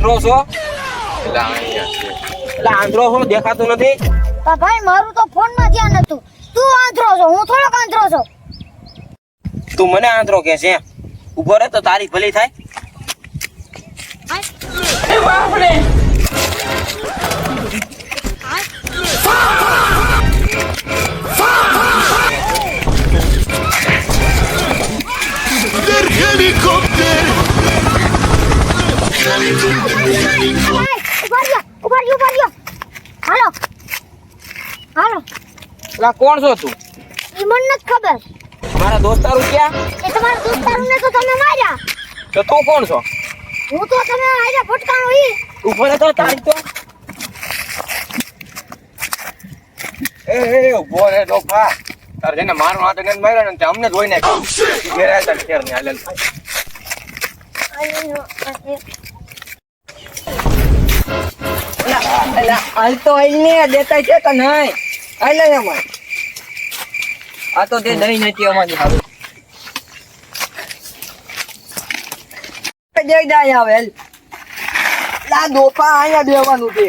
આંધળો છો? એટલે આંધળો છો દેખાતું નથી? ભાઈ મારું તો ફોન માં ધ્યાન હતું. તું આંધળો છો, હું થોડોક આંધળો છું. તું મને આંધળો કે છે? ઉભો રહે તો તારી ભલી થાય. એ બાપરે! હાલો હાલો. લા કોણ છો તું? ઈ મને નથી ખબર. મારા દોસ્તારો ક્યાં? એ તમારા દોસ્તારોને તો તમે માર્યા. તો તું કોણ છો? હું તો તમે આયા ફટકારો ઈ. ઉભો રહે તો તારી તો એ ઉભો રહે ડોફા. તાર જેને મારવા હાથે ગન માર્યા ને તે અમને જોઈ નાખ્યો. ઘેર આતા ઘેર ને હાલેલ. હાલ તો આઈને દેતા છે કે નહીં? હાલ અમાર આ તો તે દહીં નથી અમારી હારું. જય દાય આવે લા દોપા અહીંયા બેવાનું છે.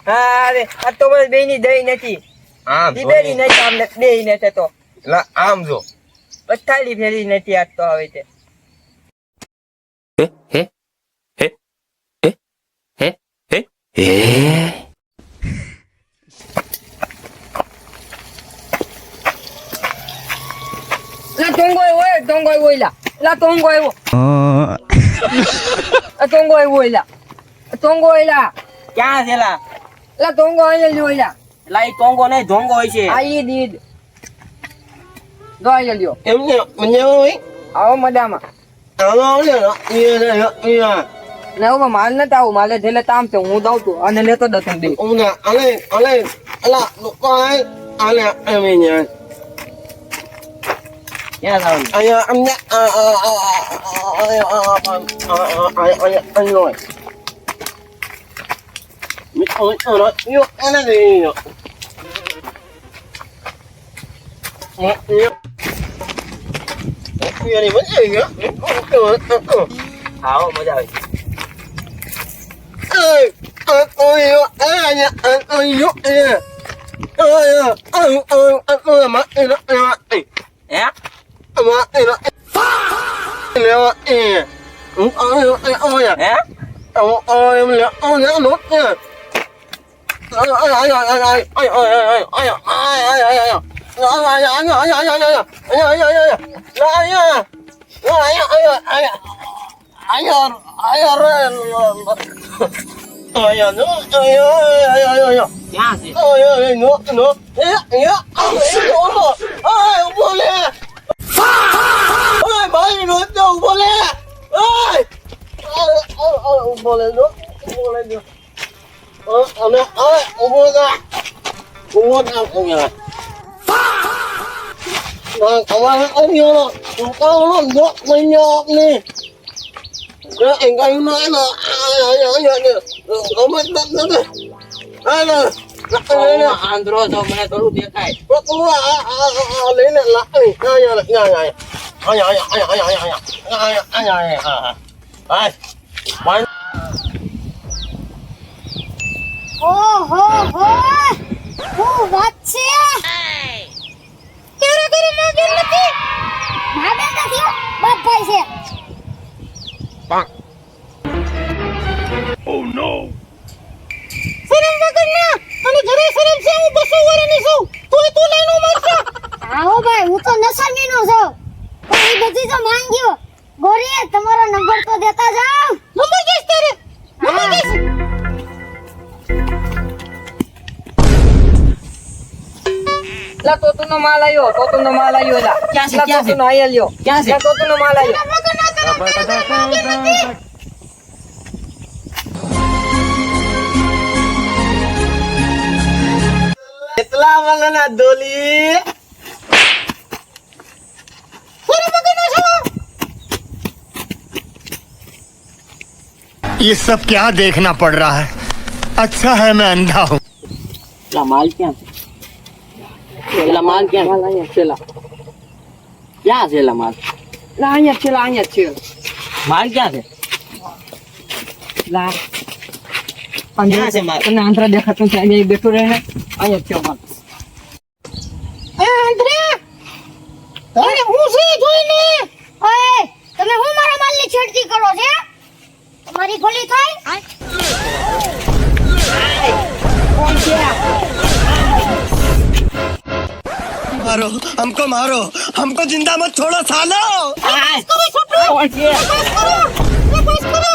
હા રે આ તો બસ બેની દહીં નથી. આમ દીબેરી નથી આમને બેહી નથી તો લા આમ જો. પથારી ફેરી નથી આજ તો આવે તે. લા ટોંગો હોય લા ટોંગો આવ્યો. આ ટોંગો આવ્યો લા ટોંગો લા ક્યાં છે લા? લા ટોંગો અહીંયા લ્યો લા. લા ઈ ટોંગો નહીં ઢોંગો હોય છે. આ ઈ દીદ દો અહીંયા લ્યો. એમ ને મને હોય આવો મજામાં. ને હવે માલ નથી આવું માલે જેલે તામ છે હું દઉં છું અને લેતો દઉં દે. ક્યાં જાવ? આવો મજા આવે. આંધળો છો મને થોડું દેખાય. ઓહો હો હું વાત છે. તેરે તેરે ના દિલ નથી. ના બેટા થયો બાપ ભાઈ છે. Oh no! શરમ વગર ના અને ઘરે શરમ છે. હું 200 વર્ષની છું તોય તું લઈને મારશે. આવો ભાઈ હું તો નસલની નો છું પણ એ બધી તો માંગ્યો. ગોરી તમારો નંબર તો દેતા જાવ. નંબર કેસ તેરે નંબર કેસ. લા તોતુનો માલ આવ્યો લા. ક્યાં છે? લા તોતુનો આયા લ્યો. ક્યાં છે? લા તોતુનો માલ આવ્યો. કેટલા વાળાના ડોલી? ये सब क्या देखना पड़ रहा है? अच्छा है मैं अंधा हूँ. પેલા માલ ક્યાં છે? પેલા માલ ક્યાં? માલ અહીંયા છેલા. ક્યાં છે પેલા માલ? લા અહીંયા છેલા અહીંયા છે. માલ ક્યાં છે? લા ક્યાં છે માર? તને આંધળા દેખાતું છે અહીંયા બેઠું રહે ને અહીંયા થયો માર એ આંધળા તને હું છે જોઈને ઓય તમે હું મારા માલની છેડતી કરો છે તમારી ભલી થાય કોણ છે मारो हमको जिंदा मत छोड़ो सालो। કરો છોટુ કોણ છે બસ કરો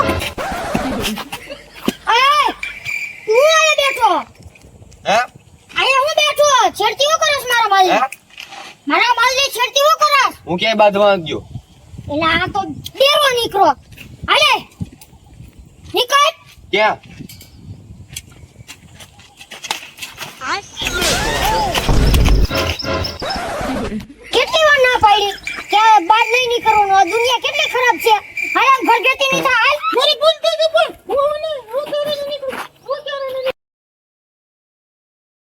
ઓય હું આયા બેઠો હે આયા હું બેઠો છેડતી હું કરસ મારા માલની હે મારા માલની છેડતી હું કરસ હું ક્યાંય બાંધવા ગયો? એટલે આ તો બેરો નીકળો હાલે નીકળ ક્યાં? કેટલી વાર ના પાડી કે બાદ નહીં નીકળવાનું આ દુનિયા કેટલી ખરાબ છે હાલે ઘર ગતી નહીં થા